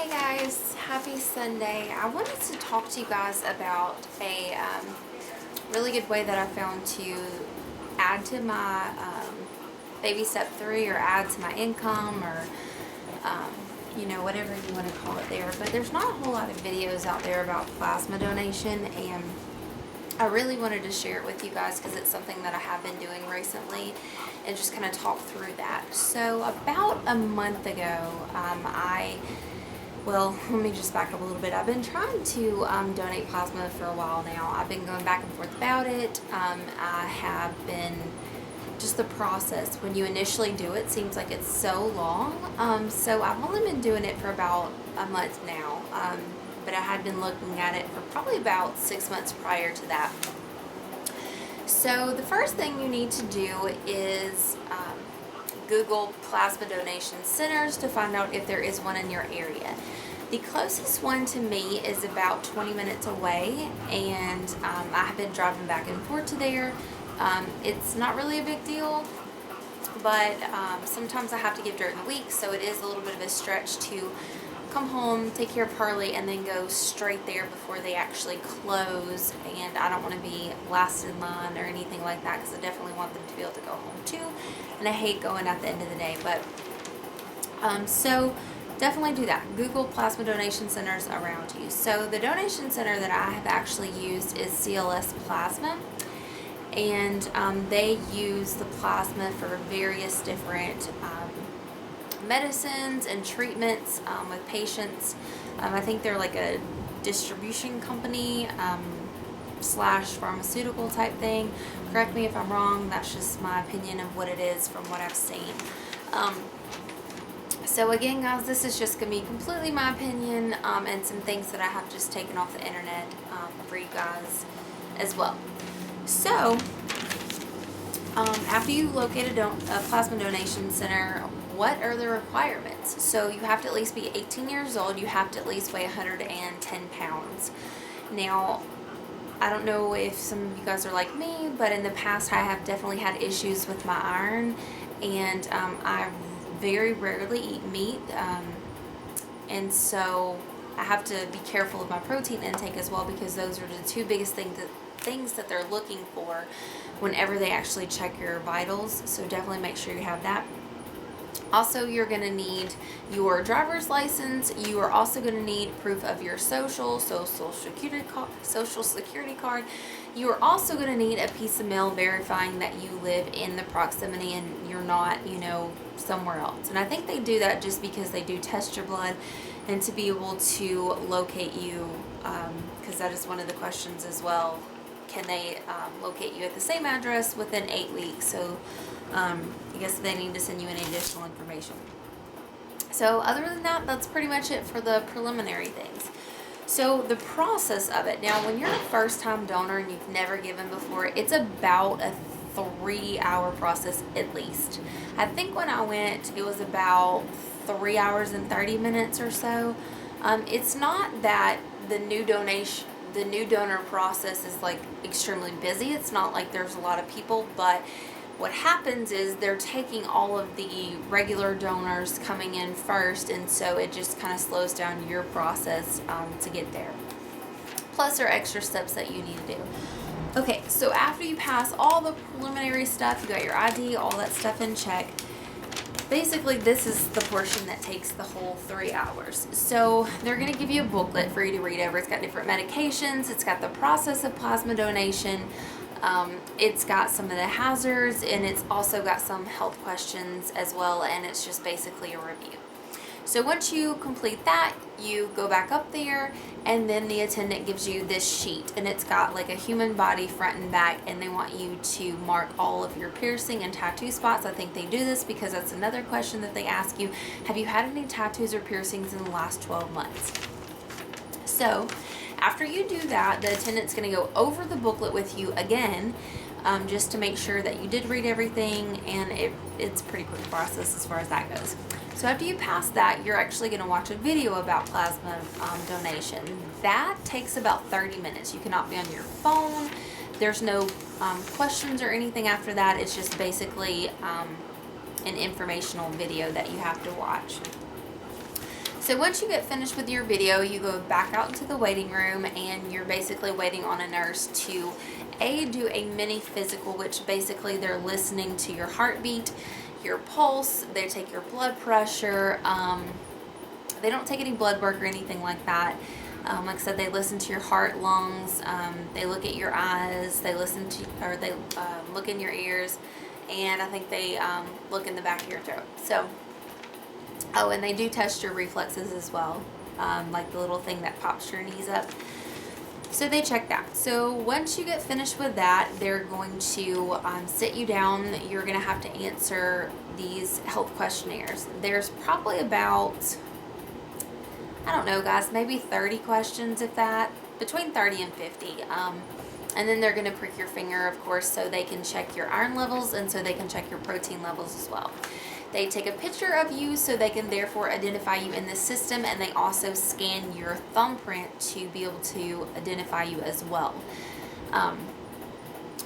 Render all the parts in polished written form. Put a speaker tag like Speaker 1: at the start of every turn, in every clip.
Speaker 1: Hey guys, happy Sunday. I wanted to talk to you guys about a really good way that I found to add to my baby step 3 or add to my income or whatever you want to call it there. But there's not a whole lot of videos out there about plasma donation, and I really wanted to share it with you guys because it's something that I have been doing recently and just kind of talk through that. So about a month ago, let me just back up a little bit. I've been trying to donate plasma for a while now. I've been going back and forth about it. I have been, just the process, when you initially do it, seems like it's so long. So I've only been doing it for about a month now. But I had been looking at it for probably about 6 months prior to that. So the first thing you need to do is Google plasma donation centers to find out if there is one in your area. The closest one to me is about 20 minutes away, and I have been driving back and forth to there. It's not really a big deal, but sometimes I have to give during the week, so it is a little bit of a stretch to come home, take care of Harley, and then go straight there before they actually close. And I don't want to be last in line or anything like that, because I definitely want them to be able to go home too, and I hate going at the end of the day. But so definitely do that. Google plasma donation centers around you. So the donation center that I have actually used is CLS Plasma, and they use the plasma for various different medicines and treatments with patients. I think they're like a distribution company slash pharmaceutical type thing. Correct me if I'm wrong. That's just my opinion of what it is from what I've seen. So again, guys, this is just going to be completely my opinion and some things that I have just taken off the internet for you guys as well. So after you locate a plasma donation center, what are the requirements? So you have to at least be 18 years old. You have to at least weigh 110 pounds. Now, I don't know if some of you guys are like me, but in the past I have definitely had issues with my iron, and I very rarely eat meat, and so I have to be careful of my protein intake as well, because those are the two biggest things that they're looking for whenever they actually check your vitals. So definitely make sure you have that. Also, you're going to need your driver's license. You are also going to need proof of your social security card. You are also going to need a piece of mail verifying that you live in the proximity and you're not, somewhere else. And I think they do that just because they do test your blood and to be able to locate you, because that is one of the questions as well. Can they locate you at the same address within 8 weeks? So I guess they need to send you any additional information. So other than that, that's pretty much it for the preliminary things. So the process of it. Now, when you're a first-time donor and you've never given before, it's about a 3-hour process at least. I think when I went, it was about 3 hours and 30 minutes or so. It's not that the new donor process is like extremely busy. It's not like there's a lot of people, but what happens is they're taking all of the regular donors coming in first, and so it just kind of slows down your process to get there. Plus, there are extra steps that you need to do. Okay, so after you pass all the preliminary stuff, you got your ID, all that stuff in check. Basically, this is the portion that takes the whole 3 hours. So they're going to give you a booklet for you to read over. It's got different medications. It's got the process of plasma donation. It's got some of the hazards, and it's also got some health questions as well, and it's just basically a review. So once you complete that, you go back up there, and then the attendant gives you this sheet, and it's got like a human body front and back, and they want you to mark all of your piercing and tattoo spots. I think they do this because that's another question that they ask you. Have you had any tattoos or piercings in the last 12 months? So after you do that, the attendant's going to go over the booklet with you again, just to make sure that you did read everything, and it's a pretty quick process as far as that goes. So after you pass that, you're actually going to watch a video about plasma donation. That takes about 30 minutes. You cannot be on your phone. There's no questions or anything after that. It's just basically an informational video that you have to watch. So once you get finished with your video, you go back out into the waiting room, and you're basically waiting on a nurse to do a mini physical, which basically they're listening to your heartbeat, your pulse, they take your blood pressure. They don't take any blood work or anything like that. Like I said, they listen to your heart, lungs, they look at your eyes, they listen to, or they look in your ears, and I think they look in the back of your throat. So, oh, and they do test your reflexes as well, like the little thing that pops your knees up. So they check that. So once you get finished with that, they're going to sit you down. You're going to have to answer these health questionnaires. There's probably about, I don't know, guys, maybe 30 questions, if that, between 30 and 50. And then they're going to prick your finger, of course, so they can check your iron levels, and so they can check your protein levels as well. They take a picture of you so they can therefore identify you in the system, and they also scan your thumbprint to be able to identify you as well.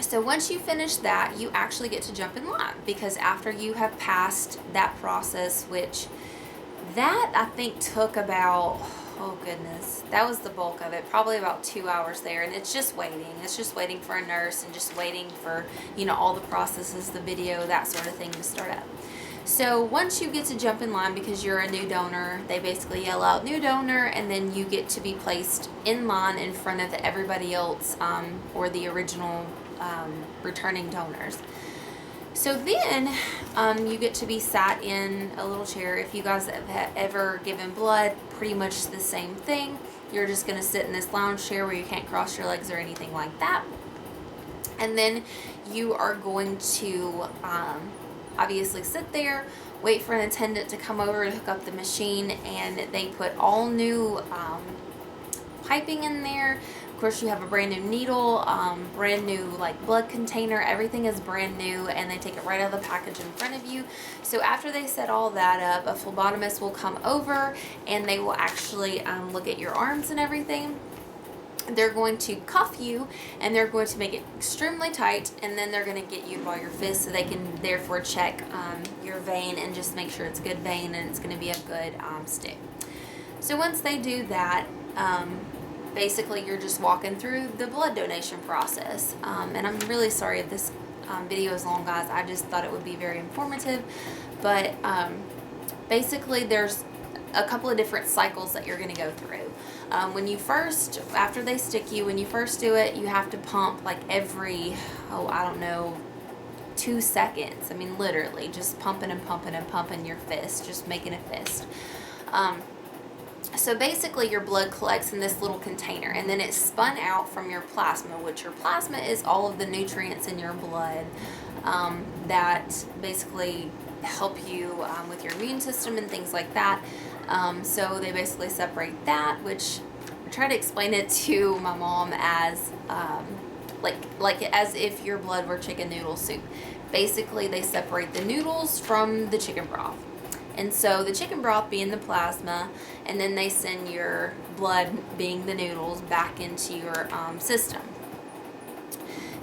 Speaker 1: So once you finish that, you actually get to jump in line, because after you have passed that process, which that I think took about, oh goodness, that was the bulk of it, probably about 2 hours there, and it's just waiting. It's just waiting for a nurse and just waiting for, you know, all the processes, the video, that sort of thing to start up. So once you get to jump in line, because you're a new donor, they basically yell out new donor, and then you get to be placed in line in front of everybody else, or the original returning donors. So then you get to be sat in a little chair. If you guys have ever given blood, pretty much the same thing. You're just going to sit in this lounge chair where you can't cross your legs or anything like that. And then you are going to obviously sit there, wait for an attendant to come over and hook up the machine, and they put all new piping in there. Of course, you have a brand new needle, brand new like blood container, everything is brand new, and they take it right out of the package in front of you. So after they set all that up, a phlebotomist will come over, and they will actually look at your arms and everything. They're going to cuff you, and they're going to make it extremely tight, and then they're going to get you by your fist so they can therefore check your vein and just make sure it's a good vein and it's going to be a good stick. So once they do that, basically you're just walking through the blood donation process. And I'm really sorry if this video is long, guys. I just thought it would be very informative. But basically there's a couple of different cycles that you're going to go through. When you first, after they stick you, when you first do it, you have to pump like every, I don't know, 2 seconds. I mean, literally just pumping and pumping and pumping your fist, just making a fist. So basically your blood collects in this little container, and then it's spun out from your plasma, which your plasma is all of the nutrients in your blood that basically help you with your immune system and things like that. So they basically separate that, which I try to explain it to my mom as like as if your blood were chicken noodle soup. Basically, they separate the noodles from the chicken broth. And so the chicken broth being the plasma, and then they send your blood, being the noodles, back into your system.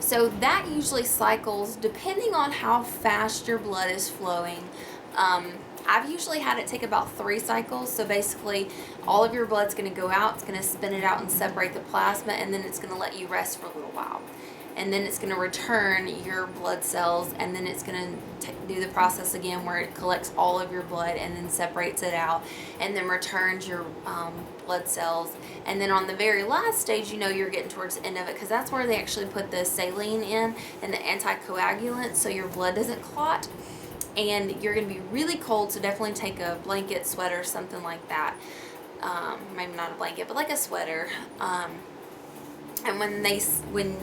Speaker 1: So that usually cycles depending on how fast your blood is flowing. I've usually had it take about 3 cycles. So basically all of your blood's going to go out, it's going to spin it out and separate the plasma, and then it's going to let you rest for a little while. And then it's going to return your blood cells, and then it's going to do the process again where it collects all of your blood and then separates it out and then returns your blood cells. And then on the very last stage, you know you're getting towards the end of it, because that's where they actually put the saline in and the anticoagulant so your blood doesn't clot. And you're going to be really cold, so definitely take a blanket, sweater, something like that. Maybe not a blanket, but like a sweater. And when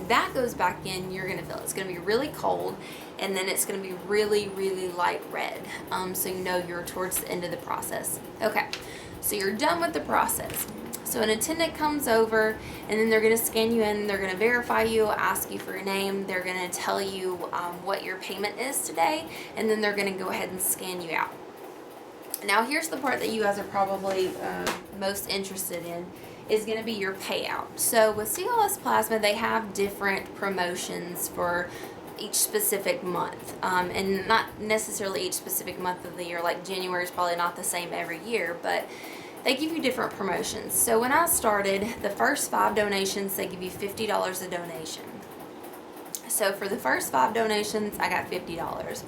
Speaker 1: that goes back in, you're going to feel it. It's going to be really cold, and then it's going to be really, really light red. So you know you're towards the end of the process. Okay, so you're done with the process. So an attendant comes over, and then they're going to scan you in. They're going to verify you, ask you for your name. They're going to tell you what your payment is today, and then they're going to go ahead and scan you out. Now here's the part that you guys are probably most interested in, is going to be your payout. So with CLS Plasma, they have different promotions for each specific month, and not necessarily each specific month of the year. Like January is probably not the same every year, but they give you different promotions. So when I started, the first 5 donations, they give you $50 a donation. So for the first 5 donations, I got $50.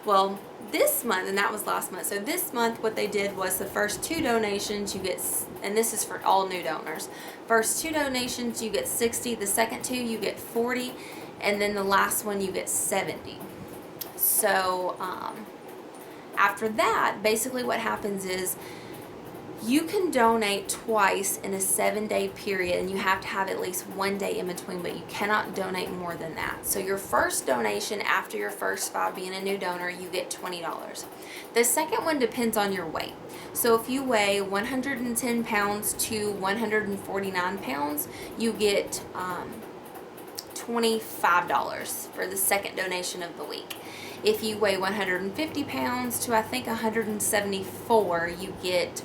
Speaker 1: Well, this month, and that was last month, so this month what they did was the first 2 donations you get, and this is for all new donors, first 2 donations you get 60, the second 2 you get 40, and then the last one you get 70. So after that, basically what happens is you can donate twice in a 7-day period, and you have to have at least 1 day in between, but you cannot donate more than that. So your first donation after your first 5 being a new donor, you get $20. The second one depends on your weight. So if you weigh 110 pounds to 149 pounds, you get $25 for the second donation of the week. If you weigh 150 pounds to I think 174, you get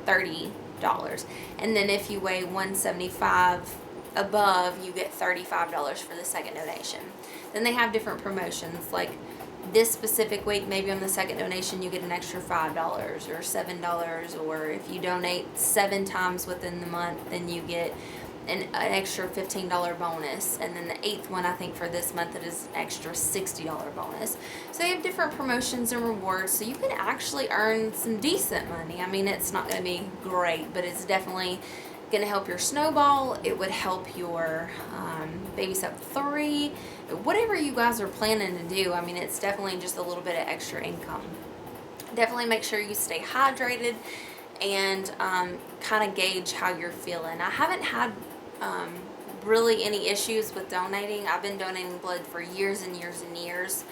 Speaker 1: $30. And then if you weigh 175 above, you get $35 for the second donation. Then they have different promotions, like this specific week, maybe on the second donation you get an extra $5 or $7, or if you donate 7 times within the month, then you get an extra $15 bonus, and then the 8th one, I think for this month, it is an extra $60 bonus. So they have different promotions and rewards, so you can actually earn some decent money. I mean, it's not going to be great, but it's definitely going to help your snowball. It would help your baby step 3, whatever you guys are planning to do. I mean, it's definitely just a little bit of extra income. Definitely make sure you stay hydrated and kind of gauge how you're feeling. I haven't had really any issues with donating. I've been donating blood for years and years and years.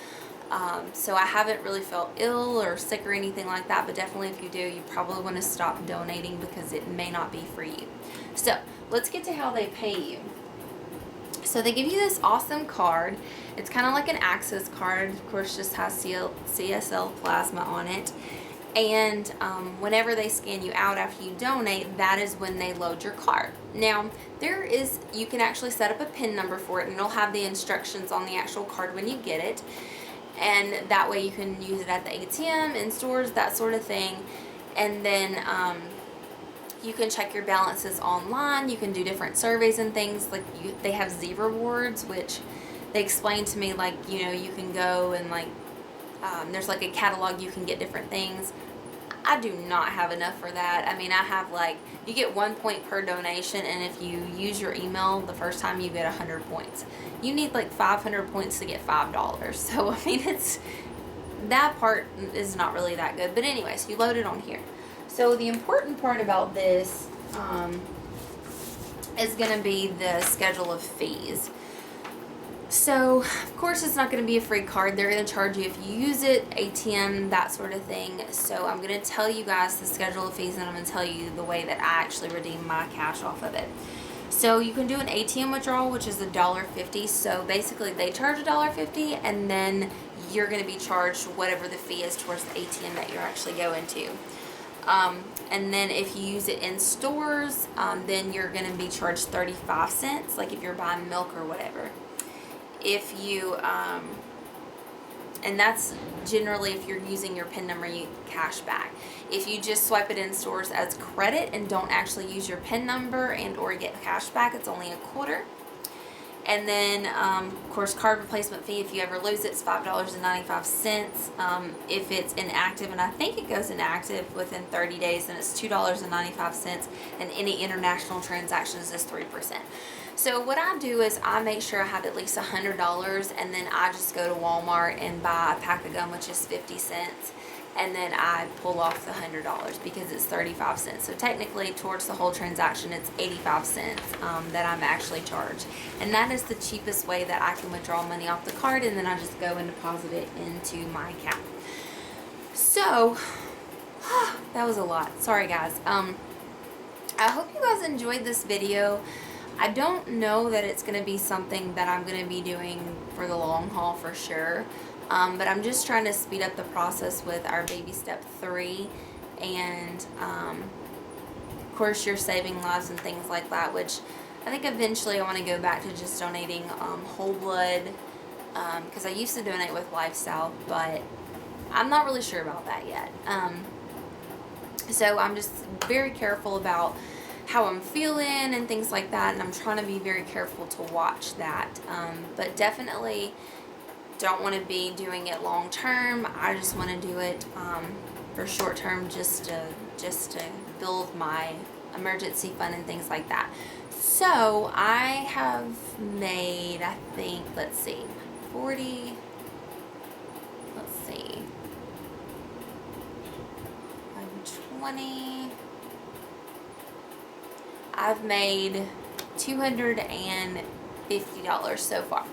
Speaker 1: So I haven't really felt ill or sick or anything like that, but definitely if you do, you probably want to stop donating because it may not be for you. So let's get to how they pay you. So they give you this awesome card. It's kind of like an access card. Of course, just has CSL plasma on it. And whenever they scan you out after you donate, that is when they load your card. Now, you can actually set up a PIN number for it, and it'll have the instructions on the actual card when you get it. And that way you can use it at the ATM, in stores, that sort of thing. And then you can check your balances online. You can do different surveys and things. Like they have Z rewards, which they explained to me, like, you know, you can go and like, there's like a catalog, you can get different things. I do not have enough for that. I mean, I have like, you get 1 point per donation, and if you use your email the first time, you get 100 points. You need like 500 points to get $5. So, I mean, that part is not really that good. But anyways, you load it on here. So the important part about this is going to be the schedule of fees. So, of course, it's not going to be a free card. They're going to charge you if you use it, ATM, that sort of thing. So I'm going to tell you guys the schedule of fees, and I'm going to tell you the way that I actually redeem my cash off of it. So you can do an ATM withdrawal, which is $1.50. So basically they charge $1.50, and then you're going to be charged whatever the fee is towards the ATM that you're actually going to. And then if you use it in stores, then you're going to be charged 35 cents, like if you're buying milk or whatever. If you, and that's generally if you're using your PIN number, you get cash back. If you just swipe it in stores as credit and don't actually use your PIN number and or get cash back, it's only $0.25. And then, of course, card replacement fee, if you ever lose it, it's $5.95. If it's inactive, and I think it goes inactive within 30 days, then it's $2.95. And any international transactions is 3%. So what I do is I make sure I have at least $100, and then I just go to Walmart and buy a pack of gum, which is 50 cents. And then I pull off the $100 because it's 35 cents. So technically, towards the whole transaction, it's 85 cents that I'm actually charged. And that is the cheapest way that I can withdraw money off the card, and then I just go and deposit it into my account. So, that was a lot. Sorry, guys. I hope you guys enjoyed this video. I don't know that it's going to be something that I'm going to be doing for the long haul for sure. But I'm just trying to speed up the process with our baby step 3, and of course you're saving lives and things like that, which I think eventually I want to go back to just donating whole blood, because I used to donate with Lifestyle, but I'm not really sure about that yet. So I'm just very careful about how I'm feeling and things like that, and I'm trying to be very careful to watch that. But definitely don't want to be doing it long term. I just want to do it for short term, just to build my emergency fund and things like that. So I have made, I think, let's see, 40. Let's see, 20. I've made $250 so far.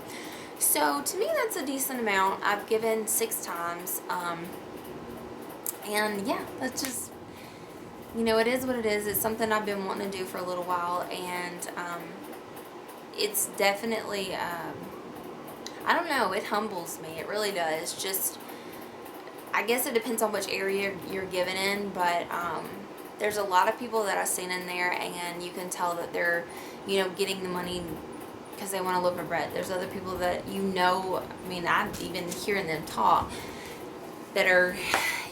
Speaker 1: So to me, that's a decent amount. I've given 6 times. And yeah, that's just, it is what it is. It's something I've been wanting to do for a little while. And it's definitely, I don't know, it humbles me. It really does. Just, I guess it depends on which area you're given in, but there's a lot of people that I've seen in there, and you can tell that they're, getting the money because they want to live for bread. There's other people that, I'm even hearing them talk, that are,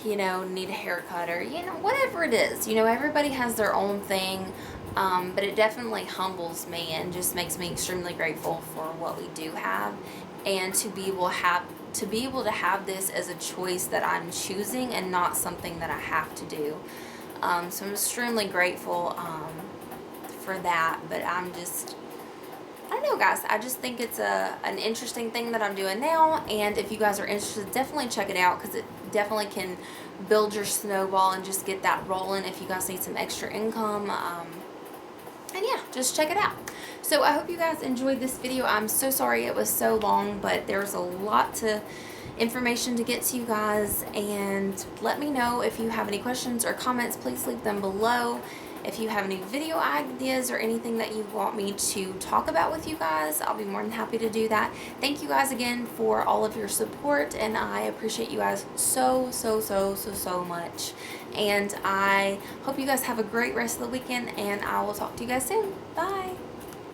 Speaker 1: need a haircut or, whatever it is. Everybody has their own thing, but it definitely humbles me and just makes me extremely grateful for what we do have, and to be able to have this as a choice that I'm choosing and not something that I have to do. So I'm extremely grateful for that, but I don't know, guys. I just think it's an interesting thing that I'm doing now, and if you guys are interested, definitely check it out, because it definitely can build your snowball and just get that rolling if you guys need some extra income. And yeah, just check it out. So I hope you guys enjoyed this video. I'm so sorry it was so long, but there's a lot to information to get to you guys, and let me know if you have any questions or comments. Please leave them below. If you have any video ideas or anything that you want me to talk about with you guys, I'll be more than happy to do that. Thank you guys again for all of your support, and I appreciate you guys so much. And I hope you guys have a great rest of the weekend, and I will talk to you guys soon. Bye.